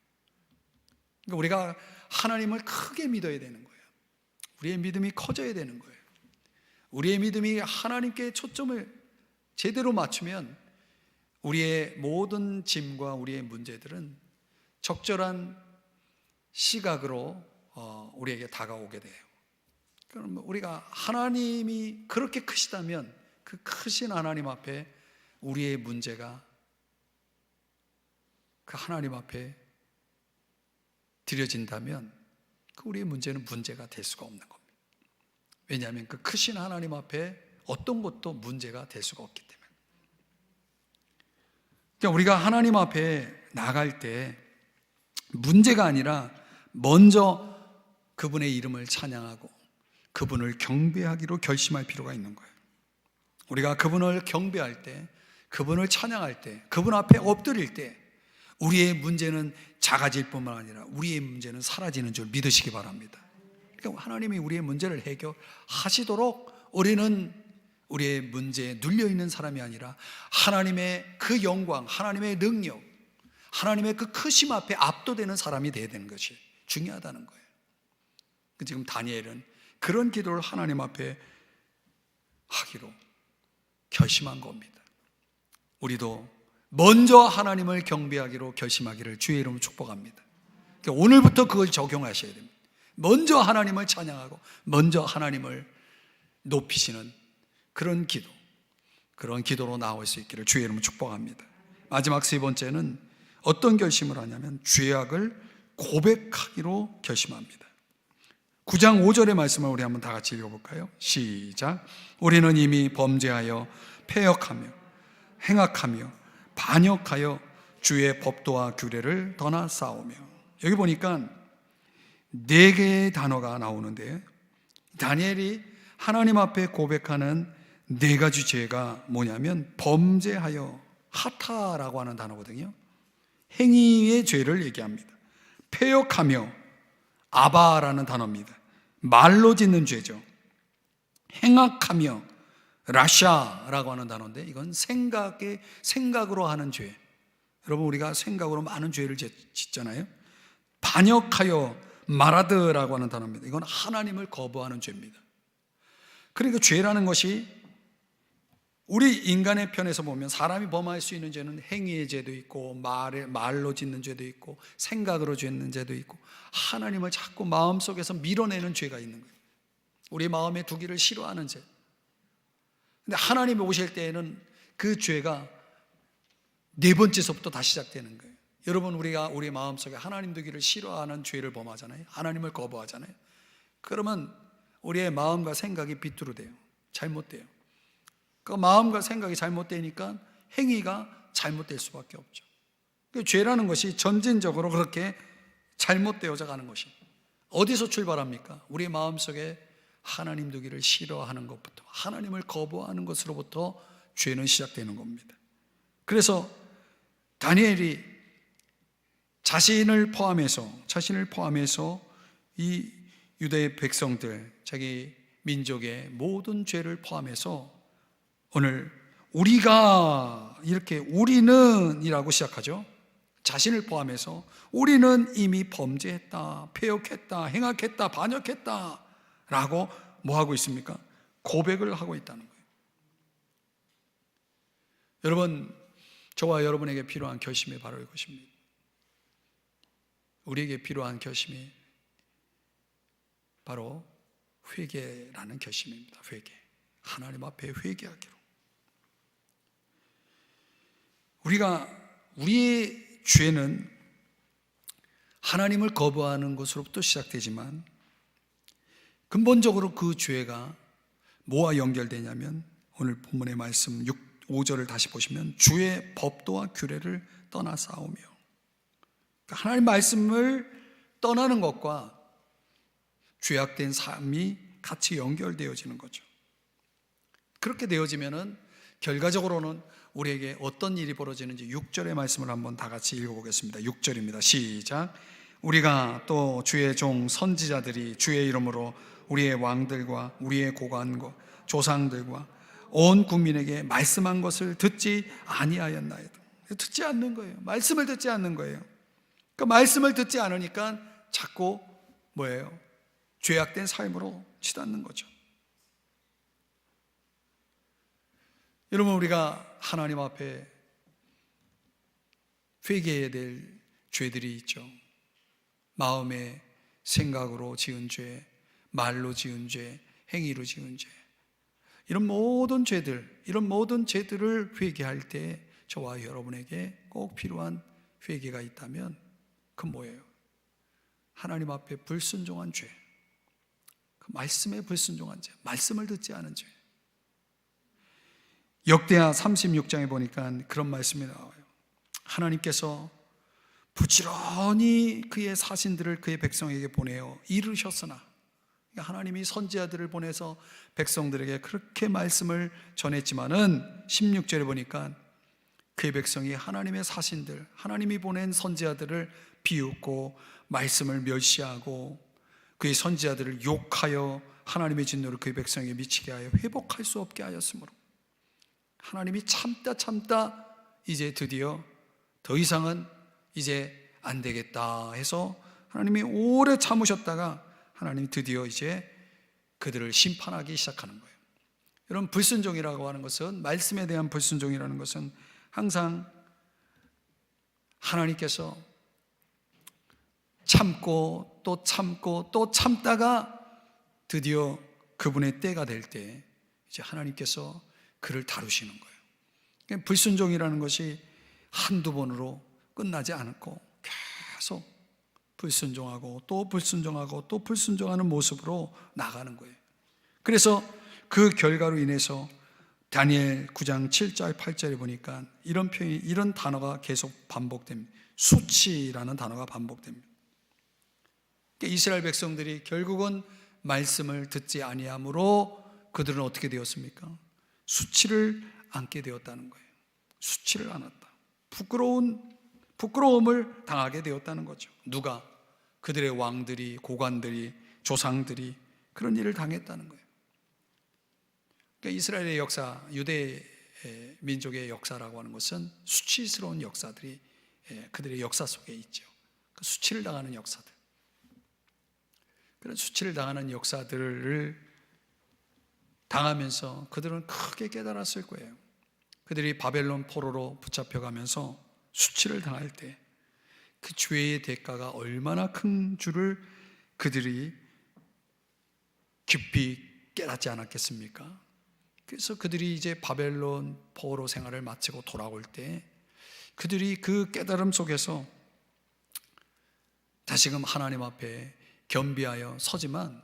그러니까 우리가 하나님을 크게 믿어야 되는 거예요. 우리의 믿음이 커져야 되는 거예요. 우리의 믿음이 하나님께 초점을 제대로 맞추면 우리의 모든 짐과 우리의 문제들은 적절한 시각으로 우리에게 다가오게 돼요. 그럼 우리가 하나님이 그렇게 크시다면 그 크신 하나님 앞에 우리의 문제가 그 하나님 앞에 드려진다면 그 우리의 문제는 문제가 될 수가 없는 겁니다. 왜냐하면 그 크신 하나님 앞에 어떤 것도 문제가 될 수가 없기 때문에. 그러니까 우리가 하나님 앞에 나갈 때 문제가 아니라 먼저 그분의 이름을 찬양하고 그분을 경배하기로 결심할 필요가 있는 거예요. 우리가 그분을 경배할 때, 그분을 찬양할 때, 그분 앞에 엎드릴 때 우리의 문제는 작아질 뿐만 아니라 우리의 문제는 사라지는 줄 믿으시기 바랍니다. 그러니까 하나님이 우리의 문제를 해결하시도록 우리는 우리의 문제에 눌려있는 사람이 아니라 하나님의 그 영광, 하나님의 능력, 하나님의 그 크심 앞에 압도되는 사람이 되어야 되는 것이 중요하다는 거예요. 지금 다니엘은 그런 기도를 하나님 앞에 하기로 결심한 겁니다. 우리도 먼저 하나님을 경배하기로 결심하기를 주의 이름으로 축복합니다. 그러니까 오늘부터 그걸 적용하셔야 됩니다. 먼저 하나님을 찬양하고 먼저 하나님을 높이시는 그런 기도, 그런 기도로 나올 수 있기를 주의 이름으로 축복합니다. 마지막 세 번째는 어떤 결심을 하냐면 죄악을 고백하기로 결심합니다. 9장 5절의 말씀을 우리 한번 다 같이 읽어볼까요? 시작. 우리는 이미 범죄하여 패역하며 행악하며 반역하여 주의 법도와 규례를 떠나 싸우며. 여기 보니까 4개의 단어가 나오는데 다니엘이 하나님 앞에 고백하는 4가지 죄가 뭐냐면 범죄하여, 하타라고 하는 단어거든요. 행위의 죄를 얘기합니다. 패역하며, 아바라는 단어입니다. 말로 짓는 죄죠. 행악하며, 라샤라고 하는 단어인데 이건 생각으로 하는 죄. 여러분, 우리가 생각으로 많은 죄를 짓잖아요. 반역하여, 마라드라고 하는 단어입니다. 이건 하나님을 거부하는 죄입니다. 그러니까 죄라는 것이 우리 인간의 편에서 보면 사람이 범할 수 있는 죄는 행위의 죄도 있고 말로 짓는 죄도 있고 생각으로 짓는 죄도 있고 하나님을 자꾸 마음속에서 밀어내는 죄가 있는 거예요. 우리 마음에 두기를 싫어하는 죄. 근데 하나님이 오실 때에는 그 죄가 4번째서부터 다시 시작되는 거예요. 여러분, 우리가 우리 마음속에 하나님 두기를 싫어하는 죄를 범하잖아요. 하나님을 거부하잖아요. 그러면 우리의 마음과 생각이 비뚤어져요. 잘못돼요. 그 마음과 생각이 잘못되니까 행위가 잘못될 수밖에 없죠. 죄라는 것이 점진적으로 그렇게 잘못되어져 가는 것이 어디서 출발합니까? 우리 마음속에 하나님 두기를 싫어하는 것부터, 하나님을 거부하는 것으로부터 죄는 시작되는 겁니다. 그래서 다니엘이 자신을 포함해서 이 유대의 백성들, 자기 민족의 모든 죄를 포함해서 오늘 우리가 이렇게 우리는 이라고 시작하죠. 자신을 포함해서 우리는 이미 범죄했다, 패역했다, 행악했다, 반역했다 라고 뭐 하고 있습니까? 고백을 하고 있다는 거예요. 여러분, 저와 여러분에게 필요한 결심이 바로 이것입니다. 우리에게 필요한 결심이 바로 회개라는 결심입니다. 회개. 하나님 앞에 회개하기로. 우리의 죄는 하나님을 거부하는 것으로부터 시작되지만 근본적으로 그 죄가 뭐와 연결되냐면 오늘 본문의 말씀 5절을 다시 보시면 주의 법도와 규례를 떠나 싸우며, 그러니까 하나님 말씀을 떠나는 것과 죄악된 삶이 같이 연결되어지는 거죠. 그렇게 되어지면은 결과적으로는 우리에게 어떤 일이 벌어지는지 6절의 말씀을 한번 다 같이 읽어보겠습니다. 6절입니다. 시작. 우리가 또 주의 종 선지자들이 주의 이름으로 우리의 왕들과 우리의 고관과 조상들과 온 국민에게 말씀한 것을 듣지 아니하였나이다. 듣지 않는 거예요. 말씀을 듣지 않는 거예요. 그 말씀을 듣지 않으니까 자꾸 뭐예요? 죄악된 삶으로 치닫는 거죠. 여러분, 우리가 하나님 앞에 회개해야 될 죄들이 있죠. 마음의 생각으로 지은 죄, 말로 지은 죄, 행위로 지은 죄, 이런 모든 죄들을 회개할 때 저와 여러분에게 꼭 필요한 회개가 있다면 그 뭐예요? 하나님 앞에 불순종한 죄, 그 말씀에 불순종한 죄, 말씀을 듣지 않은 죄. 역대하 36장에 보니까 그런 말씀이 나와요. 하나님께서 부지런히 그의 사신들을 그의 백성에게 보내어 이르셨으나, 하나님이 선지자들을 보내서 백성들에게 그렇게 말씀을 전했지만은 16절에 보니까 그의 백성이 하나님의 사신들, 하나님이 보낸 선지자들을 비웃고 말씀을 멸시하고 그의 선지자들을 욕하여 하나님의 진노를 그의 백성에게 미치게 하여 회복할 수 없게 하였으므로 하나님이 참다 이제 드디어 더 이상은 이제 안 되겠다 해서 하나님이 오래 참으셨다가 하나님이 드디어 이제 그들을 심판하기 시작하는 거예요. 여러분, 불순종이라고 하는 것은, 말씀에 대한 불순종이라는 것은 항상 하나님께서 참고 또 참고 또 참다가 드디어 그분의 때가 될 때 이제 하나님께서 그를 다루시는 거예요. 불순종이라는 것이 한두 번으로 끝나지 않고 계속 불순종하고 또 불순종하고 또 불순종하는 모습으로 나가는 거예요. 그래서 그 결과로 인해서 다니엘 9장 7절 8절에 보니까 이런 표현이, 이런 단어가 계속 반복됩니다. 수치라는 단어가 반복됩니다. 그러니까 이스라엘 백성들이 결국은 말씀을 듣지 아니함으로 그들은 어떻게 되었습니까? 수치를 안게 되었다는 거예요. 수치를 안았다. 부끄러움을 당하게 되었다는 거죠. 누가? 그들의 왕들이, 고관들이, 조상들이 그런 일을 당했다는 거예요. 그러니까 이스라엘의 역사, 유대 민족의 역사라고 하는 것은 수치스러운 역사들이 그들의 역사 속에 있죠. 그 수치를 당하는 역사들, 그런 수치를 당하는 역사들을 당하면서 그들은 크게 깨달았을 거예요. 그들이 바벨론 포로로 붙잡혀가면서 수치를 당할 때 그 죄의 대가가 얼마나 큰 줄을 그들이 깊이 깨닫지 않았겠습니까? 그래서 그들이 이제 바벨론 포로 생활을 마치고 돌아올 때 그들이 그 깨달음 속에서 다시금 하나님 앞에 겸비하여 서지만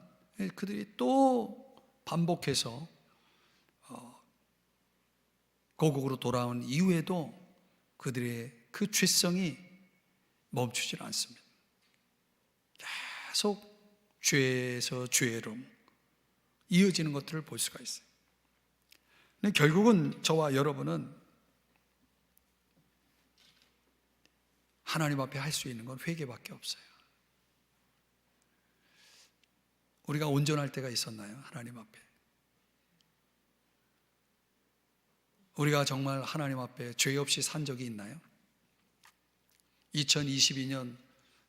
그들이 또 반복해서 고국으로 돌아온 이후에도 그들의 그 죄성이 멈추질 않습니다. 계속 죄에서 죄로 이어지는 것들을 볼 수가 있어요. 근데 결국은 저와 여러분은 하나님 앞에 할 수 있는 건 회개밖에 없어요. 우리가 온전할 때가 있었나요? 하나님 앞에. 우리가 정말 하나님 앞에 죄 없이 산 적이 있나요? 2022년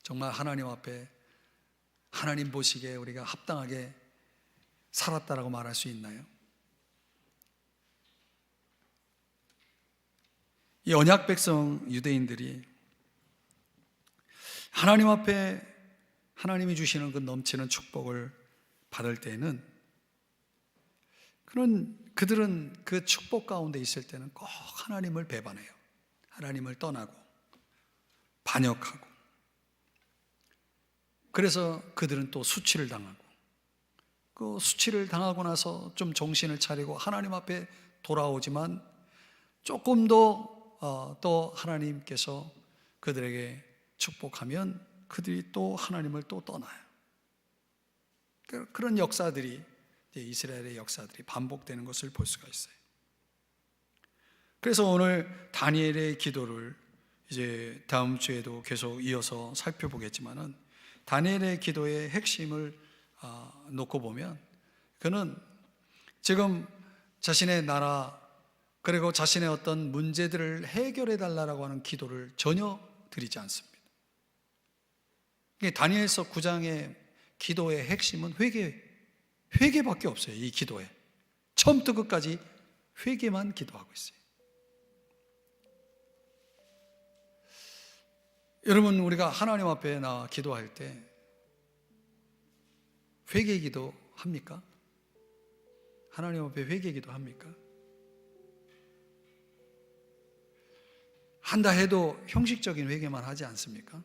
정말 하나님 앞에 하나님 보시기에 우리가 합당하게 살았다라고 말할 수 있나요? 이 언약 백성 유대인들이 하나님 앞에 하나님이 주시는 그 넘치는 축복을 받을 때는 그들은 그 축복 가운데 있을 때는 꼭 하나님을 배반해요. 하나님을 떠나고 반역하고, 그래서 그들은 또 수치를 당하고, 그 수치를 당하고 나서 좀 정신을 차리고 하나님 앞에 돌아오지만 조금 더 또 하나님께서 그들에게 축복하면 그들이 또 하나님을 또 떠나요. 그런 역사들이, 이스라엘의 역사들이 반복되는 것을 볼 수가 있어요. 그래서 오늘 다니엘의 기도를 이제 다음 주에도 계속 이어서 살펴보겠지만은, 다니엘의 기도의 핵심을 놓고 보면 그는 지금 자신의 나라 그리고 자신의 어떤 문제들을 해결해 달라고 하는 기도를 전혀 드리지 않습니다. 다니엘서 9장의 기도의 핵심은 회개밖에 없어요. 이 기도에 처음부터 끝까지 회개만 기도하고 있어요. 여러분, 우리가 하나님 앞에 나와 기도할 때 회개 기도 합니까? 하나님 앞에 회개 기도 합니까? 한다 해도 형식적인 회개만 하지 않습니까?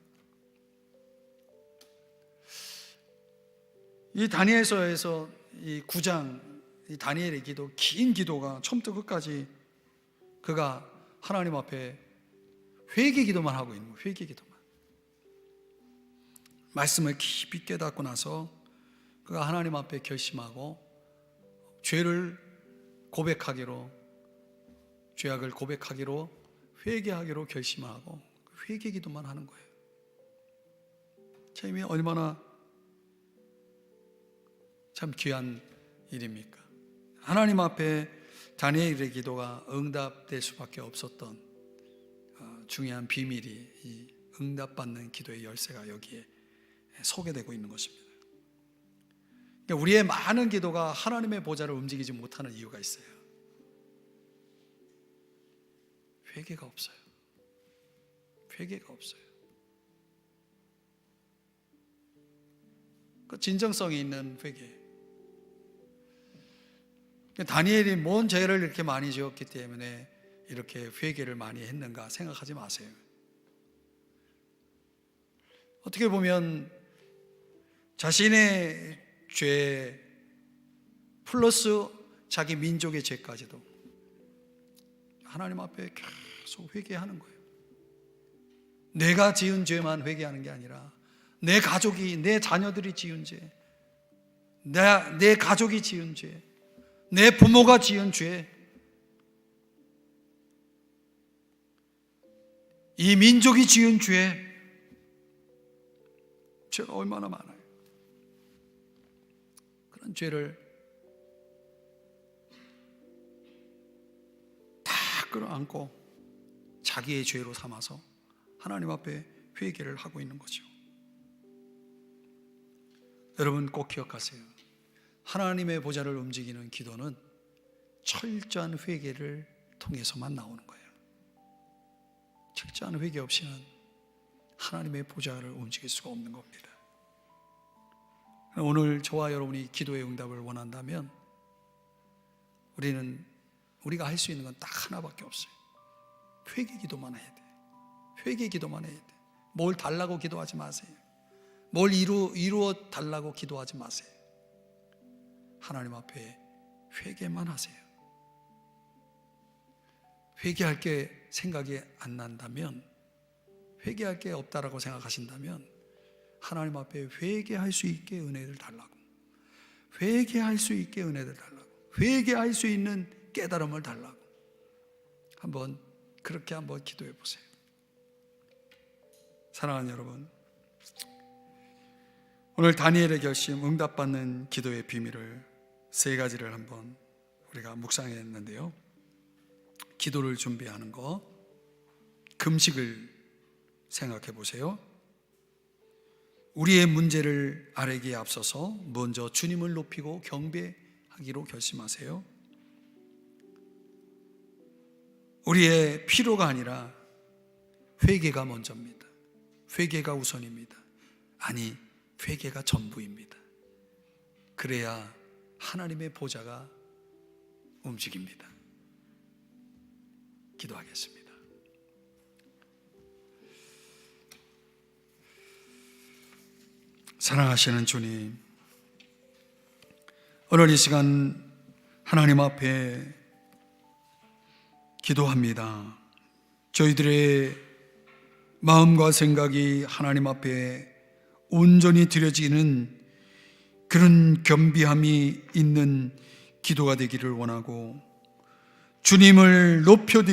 이 다니엘서에서 이 9장, 이 다니엘의 기도, 긴 기도가 처음부터 끝까지 그가 하나님 앞에 회개 기도만 하고 있는 거예요. 회개 기도만. 말씀을 깊이 깨닫고 나서 그가 하나님 앞에 결심하고 죄를 고백하기로, 죄악을 고백하기로, 회개하기로 결심하고 회개 기도만 하는 거예요. 참 얼마나 참 귀한 일입니까? 하나님 앞에 다니엘의 기도가 응답될 수밖에 없었던 중요한 비밀이 이 응답받는 기도의 열쇠가 여기에 소개되고 있는 것입니다. 그러니까 우리의 많은 기도가 하나님의 보좌를 움직이지 못하는 이유가 있어요. 회개가 없어요. 회개가 없어요. 그 진정성이 있는 회개. 다니엘이 뭔 죄를 이렇게 많이 지었기 때문에 이렇게 회개를 많이 했는가 생각하지 마세요. 어떻게 보면 자신의 죄 플러스 자기 민족의 죄까지도 하나님 앞에 계속 회개하는 거예요. 내가 지은 죄만 회개하는 게 아니라 내 가족이, 내 자녀들이 지은 죄, 내 가족이 지은 죄, 내 부모가 지은 죄, 이 민족이 지은 죄가 얼마나 많아요. 그런 죄를 다 끌어안고 자기의 죄로 삼아서 하나님 앞에 회개를 하고 있는 거죠. 여러분 꼭 기억하세요. 하나님의 보좌를 움직이는 기도는 철저한 회개를 통해서만 나오는 거예요. 철저한 회개 없이는 하나님의 보좌를 움직일 수가 없는 겁니다. 오늘 저와 여러분이 기도의 응답을 원한다면 우리가 할 수 있는 건 딱 하나밖에 없어요. 회개 기도만 해야 돼. 회개 기도만 해야 돼. 뭘 달라고 기도하지 마세요. 뭘 이루어 달라고 기도하지 마세요. 하나님 앞에 회개만 하세요. 회개할 게 생각이 안 난다면, 회개할 게 없다라고 생각하신다면 하나님 앞에 회개할 수 있게 은혜를 달라고, 회개할 수 있게 은혜를 달라고, 회개할 수 있는 깨달음을 달라고 그렇게 한번 기도해 보세요. 사랑하는 여러분, 오늘 다니엘의 결심, 응답받는 기도의 비밀을 세 가지를 한번 우리가 묵상했는데요. 기도를 준비하는 거, 금식을 생각해 보세요. 우리의 문제를 아뢰기에 앞서서 먼저 주님을 높이고 경배하기로 결심하세요. 우리의 필요가 아니라 회개가 먼저입니다. 회개가 우선입니다. 아니, 회개가 전부입니다. 그래야 하나님의 보좌가 움직입니다. 기도하겠습니다. 사랑하시는 주님, 오늘 이 시간 하나님 앞에 기도합니다. 저희들의 마음과 생각이 하나님 앞에 온전히 드려지는 그런 겸비함이 있는 기도가 되기를 원하고, 주님을 높여드리는